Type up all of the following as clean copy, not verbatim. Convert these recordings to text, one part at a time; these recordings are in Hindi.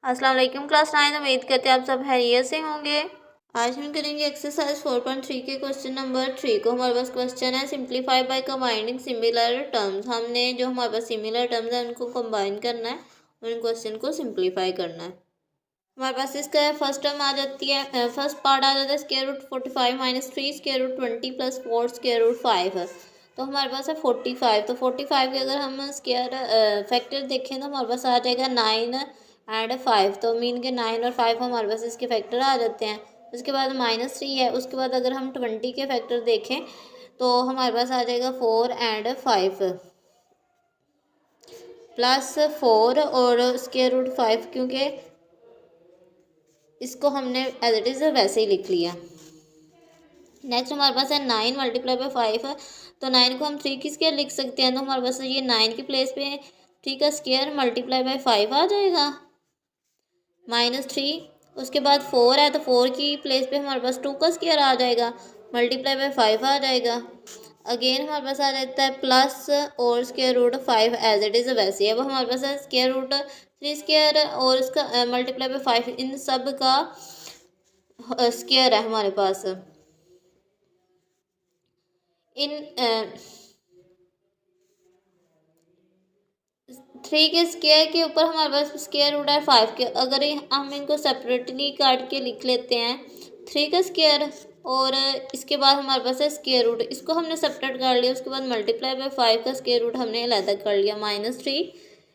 अस्सलाम वालेकुम क्लास 9। उम्मीद करते हैं आप सब खैरियत से होंगे। आज हम करेंगे एक्सरसाइज 4.3 के क्वेश्चन नंबर 3 को। हमारे पास क्वेश्चन है simplify by combining similar terms. हमने जो हमारे पास सिमिलर टर्म्स हैं उनको कंबाइन करना है और इन क्वेश्चन को सिंप्लीफाई करना है। हमारे पास इसका फर्स्ट टर्म आ जाती है, फर्स्ट पार्ट आ जाता है square root 45 minus 3 square root 20 plus 4 square root 5 है। तो हमारे पास है 45। तो 45 के अगर हम स्क्वायर फैक्टर देखें तो हमारे पास आ जाएगा 9 एंड 5। तो मीन के 9 और 5 हमारे पास इसके फैक्टर आ जाते हैं। उसके बाद -3 है। उसके बाद अगर हम 20 के फैक्टर देखें तो हमारे पास आ जाएगा 4 एंड 5 प्लस 4 और स्क्वायर रूट 5, क्योंकि इसको हमने एज इट इज़ वैसे ही लिख लिया। नेक्स्ट हमारे पास है 9 मल्टीप्लाई बाय 5 है। तो 9 को हम 3 की स्क्वायर लिख सकते हैं। तो हमारे पास ये 9 की प्लेस पे 3 का स्क्वायर मल्टीप्लाई बाय 5 आ जाएगा -3। उसके बाद 4 है तो 4 की प्लेस पे हमारे पास 2 का स्क्वायर आ जाएगा मल्टीप्लाई बाय 5 आ जाएगा। अगेन हमारे पास आ जाता है प्लस और square root 5 as it is वैसे। अब हमारे पास है स्क्वायर रूट 3 स्क्वायर और इसका मल्टीप्लाई बाय 5, इन सब का स्क्वायर है हमारे पास। इन 3 के स्क्वायर के ऊपर हमारे पास स्क्वायर रूट है 5 के। अगर हम इनको सेपरेटली काट के लिख लेते हैं 3 का स्क्वायर और इसके बाद हमारे पास है स्क्वायर रूट, इसको हमने सेपरेट कर लिया। उसके बाद मल्टीप्लाई बाय 5 का स्क्वायर रूट हमने अलग कर लिया -3।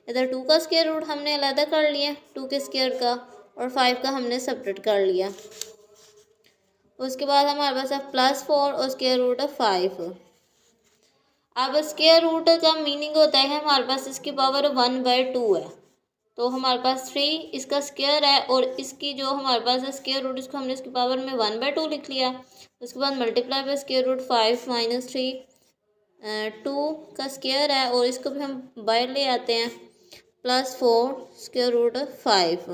इधर 2 का स्क्वायर रूट हमने अलग कर लिया 2 के स्क्वायर का, और 5 का हमने सेपरेट कर लिया। उसके बाद हमारे पास है +4 और स्क्वायर रूट है 5। अब स्क्वायर रूट का मीनिंग होता है हमारे पास इसकी पावर 1/2 है। तो हमारे पास 3 इसका स्क्वायर है और इसकी जो हमारे पास है स्क्वायर रूट, इसको हमने इसकी पावर में 1/2 लिख लिया। उसके बाद मल्टीप्लाई बाय स्क्वायर रूट 5 -3 2 का स्क्वायर है और इसको भी हम बाहर ले आते हैं +4 स्क्वायर रूट 5।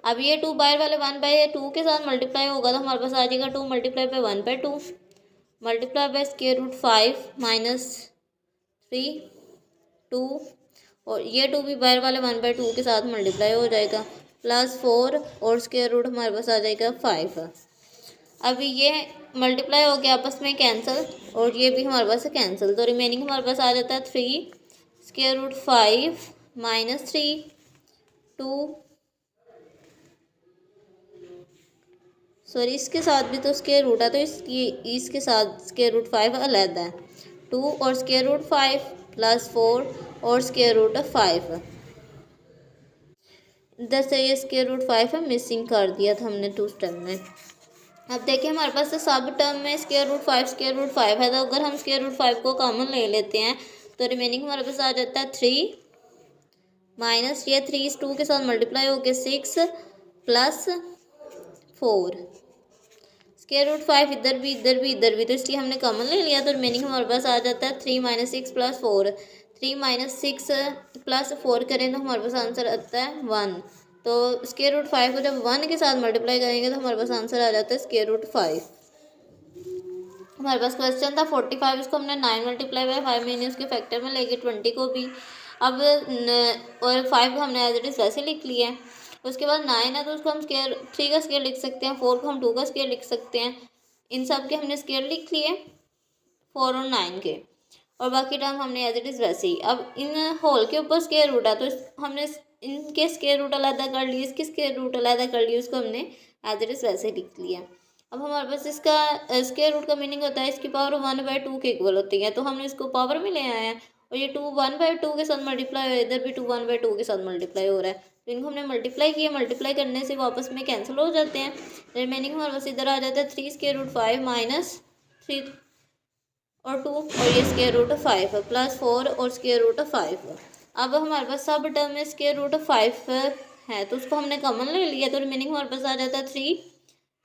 अब ये 2 बाहर वाले 1/2 के साथ मल्टीप्लाई होगा तो हमारे पास आ जाएगा 2 multiply by 1/2 multiply by square root 5 -3 2, और ये 2 भी बाहर वाले 1/2 के साथ मल्टीप्लाई हो जाएगा +4 और स्क्वायर रूट हमारे पास आ जाएगा 5। अभी ये मल्टीप्लाई हो गया आपस में कैंसिल और ये भी हमारे पास कैंसिल। तो रिमेनिंग हमारे पास आ जाता है 3 स्क्वायर रूट 5 -3 2, सॉरी इसके साथ भी तो स्क्वायर रूट है तो इसके साथ स्क्वायर रूट 5 अलग है 2 और स्क्वायर रूट 5 +4 और स्क्वायर रूट 5। इधर से ये स्क्वायर रूट 5 है मिसिंग कर दिया था हमने 2 स्टेप में। अब देखिए हमारे पास तो सब टर्म में स्क्वायर रूट 5 है। तो अगर हम स्क्वायर रूट 5 को कॉमन ले लेते हैं तो रिमेनिंग हमारे पास आ जाता है 3 माइनस ये 3 इस 2 के साथ मल्टीप्लाई हो गया 6 +4 स्क्वायर रूट 5 इधर भी इधर भी इधर भी, तो इसलिए हमने कॉमन ले लिया। तो रिमेनिंग हमारे पास आ जाता है 3 - 6 + 4 3 - 6 + 4 करें तो हमारे पास आंसर आता है 1। तो स्क्वायर रूट 5 को जब 1 के साथ मल्टीप्लाई करेंगे तो हमारे पास आंसर आ जाता है स्क्वायर रूट 5। हमारे पास क्वेश्चन था 45, इसको हमने 9 मल्टीप्लाई बाय 5 मैंने उसके फैक्टर में लेके 20 को भी अब और 5 को हमने एज इट इज़ वैसे लिख लिया है। उसके बाद 9 है तो उसको हम स्क्वायर 3 का स्क्वायर लिख सकते हैं, 4 को हम 2 का स्क्वायर लिख सकते हैं। इन सब के हमने स्क्वायर लिख लिए 4 और 9 के, और बाकी टर्म हमने एज इट इज़ वैसे ही। अब इन होल के ऊपर स्क्वायर रूट है तो हमने इनके स्क्वायर रूट अलग कर लिए, इसके स्क्वायर रूट अलग कर लिए, उसको हमने एज इट इज़ वैसे लिख लिया। अब हमारे पास इसका स्क्वायर रूट का मीनिंग होता है इसकी पावर 1/2 के इक्वल होती है। तो हमने इसको पावर में ले आए हैं और ये 2 1/2 के साथ मल्टीप्लाई हो रहा है, इधर भी 2 1/2 के साथ मल्टीप्लाई हो रहा है। तो इनको हमने मल्टीप्लाई किया, मल्टीप्लाई करने से वापस में कैंसिल हो जाते हैं। रिमेनिंग हमारे पास इधर आ जाता है 3 स्क्वायर रूट 5 -3 और 2 और ये स्क्वायर रूट 5 +4 और स्क्वायर रूट 5। अब हमारे पास सब टर्म में स्क्वायर रूट 5 है तो उसको हमने कॉमन ले लिया। तो रिमेनिंग हमारे पास आ जाता है 3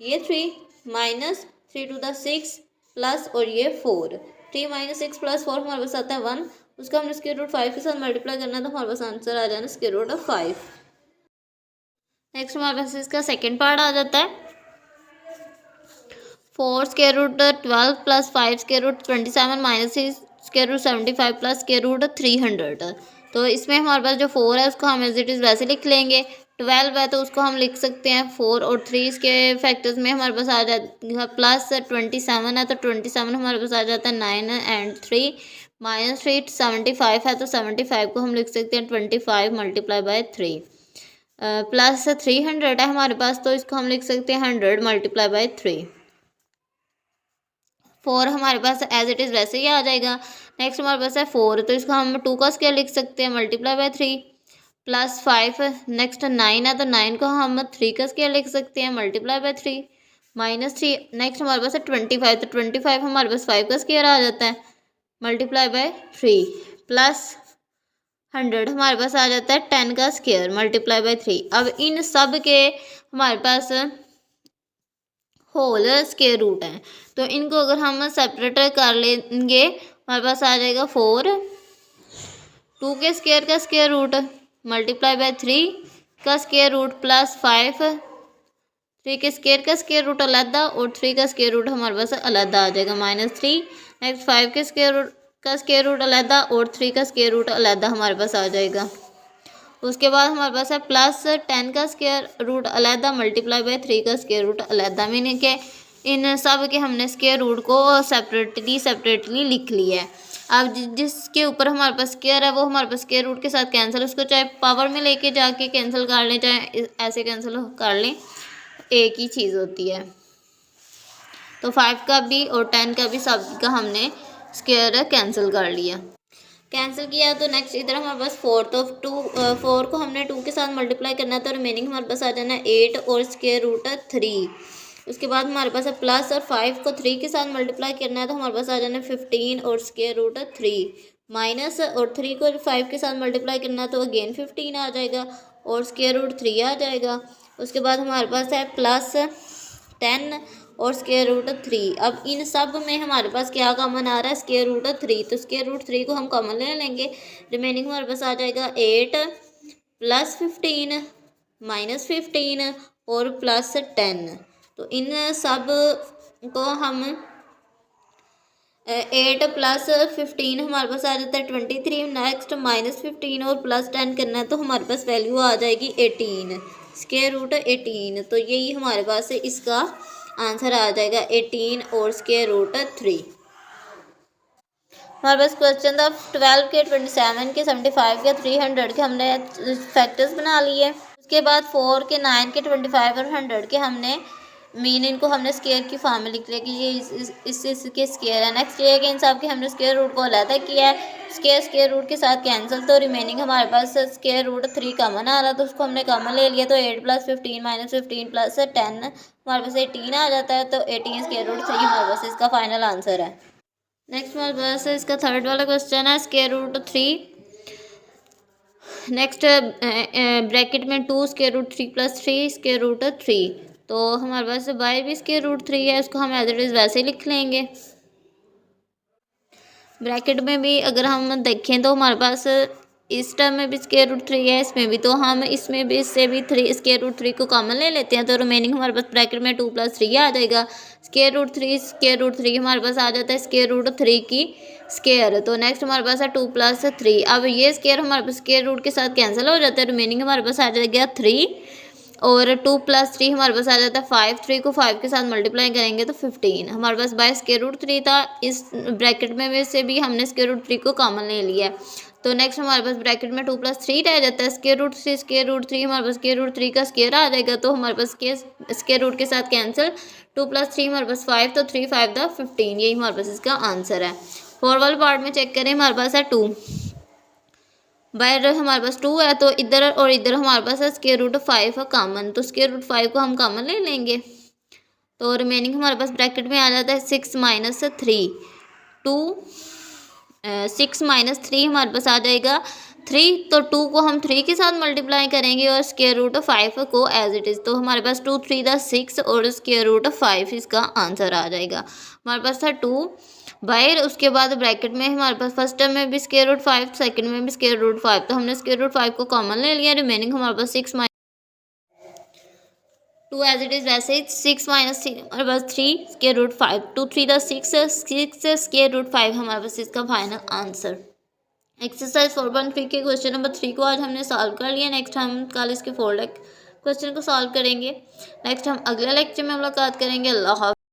ये 3 -3 to the 6 प्लस और ये 4 3 - 6 + 4 हमारे पास आता है 1। उसका हमने स्क्वायर रूट 5 के साथ मल्टीप्लाई करना है तो हमारे पास आंसर आ जाना स्क्वायर रूट 5। नेक्स्ट हमारे पास इसका सेकेंड पार्ट आ जाता है 4 square root 12 + 5 square root 27 - 3 square root 75 plus square root 300। तो इसमें हमारे पास जो 4 है उसको हम एज इट इज़ वैसे लिख लेंगे। 12 है तो उसको हम लिख सकते हैं 4 और 3 इसके फैक्टर्स में हमारे पास आ जाएगा प्लस 27 है तो 27 हमारे पास आ जाता है 9 एंड 3 -3 75 है तो 75 को हम लिख सकते हैं 25 मल्टीप्लाई बाय 3 प्लस 300 है हमारे पास तो इसको हम लिख सकते हैं 100 मल्टीप्लाई बाय 3। 4 हमारे पास एज इट इज़ वैसे ही आ जाएगा। नेक्स्ट हमारे पास है 4 तो इसको हम 2 का स्क्वायर लिख सकते हैं मल्टीप्लाई बाय 3 प्लस 5। नेक्स्ट 9 है तो 9 को हम 3 का स्क्वायर लिख सकते हैं मल्टीप्लाई बाय 3 -3। नेक्स्ट हमारे पास है 25 तो 25 हमारे पास 5 का स्क्वायर आ जाता है मल्टीप्लाई बाय 3 प्लस 100 हमारे पास आ जाता है 10 का स्क्वायर मल्टीप्लाई बाय 3। अब इन सब के हमारे पास होल स्क्वायर रूट है तो इनको अगर हम सेपरेट कर लेंगे हमारे पास आ जाएगा 4 2 के स्क्वायर का स्क्वायर रूट मल्टीप्लाई बाय 3 का स्क्वायर रूट प्लस 5 3 के स्क्वायर का स्क्वायर रूट अलहदा और 3 का स्क्वायर रूट हमारे पास अलहदा आ जाएगा -3। नेक्स्ट 5 के स्क्वायर रूट का स्क्वायर रूट अलहदा और 3 का स्क्वायर रूट अलहदा हमारे पास आ जाएगा। उसके बाद हमारे पास है प्लस 10 का स्क्वायर रूट अलहदा मल्टीप्लाई बाय 3 का स्क्वायर रूट अलहदा। मीनिंग के इन सब के हमने स्क्वायर रूट को सेपरेटली लिख लिया है। अब जिसके ऊपर हमारे पास स्क्वायर है वो हमारे पास स्क्वायर रूट के साथ कैंसिल, उसको चाहे पावर में लेके जाके कैंसिल कर लें चाहे ऐसे कैंसिल कर लें, एक ही चीज़ होती है। तो 5 का भी और 10 का भी सब का हमने स्क्वायर कैंसिल कर लिया। कैंसिल किया तो नेक्स्ट इधर हमारे पास 4 तो 4 को हमने 2 के साथ मल्टीप्लाई करना है तो रिमेनिंग हमारे पास आ जाना है 8 और स्क्वायर रूट 3। उसके बाद हमारे पास है प्लस और 5 को 3 के साथ मल्टीप्लाई करना है तो हमारे पास आ जाना है 15 और स्क्वायर रूट 3 माइनस और 3 को 5 के साथ मल्टीप्लाई करना है तो अगेन 15 आ जाएगा और स्क्वायर रूट 3 आ जाएगा। उसके बाद हमारे पास है प्लस 10 और स्क्वायर रूट 3। अब इन सब में हमारे पास क्या कॉमन आ रहा है स्क्वायर रूट 3 तो स्क्वायर रूट 3 को हम कॉमन ले लेंगे। रिमेनिंग हमारे पास आ जाएगा 8 प्लस 15 -15 और प्लस 10। तो इन सब को हम 8 प्लस 15 हमारे पास आ जाता है 23। नेक्स्ट -15 और प्लस 10 करना है तो हमारे पास वैल्यू आ जाएगी 18 स्क्वायर रूट 18। तो यही हमारे पास इसका आंसर आ जाएगा 18 और स्क्वायर रूट 3। हमारे पास क्वेश्चन था 12 के 27 के 75 के 300 के हमने फैक्टर्स बना लिए। उसके बाद 4 के 9 के 25 और 100 के हमने मीन इनको हमने स्क्वायर की फॉर्म में लिख लिया कि ये इसके स्क्वायर है। नेक्स्ट ये है कि इन सब के हमने स्क्वायर रूट को अलग किया है, स्क्वायर रूट के साथ कैंसिल। तो रिमेनिंग हमारे पास स्क्वायर रूट 3 कॉमन आ रहा तो उसको हमने कॉमन ले लिया तो 8 प्लस 15 -15 प्लस 10 हमारे पास 18 आ जाता है तो 18 स्क्वायर रूट 3 हमारे पास इसका फाइनल आंसर है। नेक्स्ट हमारे पास इसका थर्ड वाला क्वेश्चन है स्क्वायर रूट 3। नेक्स्ट ब्रैकेट में 2 square root 3 plus 3 square root 3। तो हमारे पास बाय भी स्क्वायर रूट 3 है, उसको हम एज इट इज़ वैसे ही लिख लेंगे। ब्रैकेट में भी अगर हम देखें तो हमारे पास इस टर्म में भी स्क्वायर रूट 3 है, इसमें भी, तो हम इसमें भी इससे भी 3 स्क्वायर रूट 3 को कॉमन ले लेते हैं तो रिमेनिंग हमारे पास ब्रैकेट में 2 + 3 आ जाएगा। स्क्वायर रूट 3 हमारे पास आ जाता है स्क्वायर रूट 3 की स्क्वायर। तो नेक्स्ट हमारे पास है 2 + 3। अब ये स्क्वायर हमारे पास स्क्वायर रूट के साथ कैंसिल हो जाता है, रिमेनिंग हमारे पास आ जाएगा 3 और 2 + 3 हमारे पास आ जाता है 5। 3 को 5 के साथ मल्टीप्लाई करेंगे तो 15 हमारे पास बाय स्क्वायर रूट 3 था। इस ब्रैकेट में से भी हमने स्क्वायर रूट 3 को कॉमन ले लिया है तो नेक्स्ट हमारे पास ब्रैकेट में 2 + 3 रह जाता है। स्क्वायर रूट 3 हमारे पास स्क्वायर रूट 3 का स्क्वायर आ जाएगा तो हमारे पास स्क्वायर रूट के साथ कैंसिल। 2 + 3 हमारे पास 5 तो 3 5 दा 15 यही हमारे पास इसका आंसर है। 4 वाले पार्ट में चेक करें हमारे पास है 2 बाहर हमारे पास 2 है तो इधर और इधर हमारे पास है स्क्वायर रूट 5 कॉमन तो स्क्वायर रूट 5 को हम कॉमन ले लेंगे तो रिमेनिंग हमारे पास ब्रैकेट में आ जाता है 6 - 3 2 6 - 3 हमारे पास आ जाएगा 3 तो 2 को हम 3 के साथ मल्टीप्लाई करेंगे और स्क्वायर रूट 5 को एज इट इज़ तो हमारे पास 2 3 दा 6 और स्क्वायर रूट 5 इसका आंसर आ जाएगा। हमारे पास था 2 बाहर, उसके बाद ब्रैकेट में हमारे पास फर्स्ट टर्म में भी स्क्वायर रूट 5 सेकंड में भी स्क्वायर रूट 5 तो हमने स्क्वायर रूट 5 को कॉमन ले लिया। रिमेनिंग हमारे पास 6 2 एज इट इज़ वैसे ही 6 - 3 हमारे पास 3 स्क्वायर रूट 5 2 3 दा 6 स्क्वायर रूट 5 हमारे पास इसका फाइनल आंसर। एक्सरसाइज 4.3 के क्वेश्चन नंबर 3 को आज हमने सॉल्व कर लिया। नेक्स्ट हम कल इसके 4 क्वेश्चन को सॉल्व करेंगे। नेक्स्ट हम अगले लेक्चर में मुलाकात करेंगे। अल्लाह हाफ़िज़।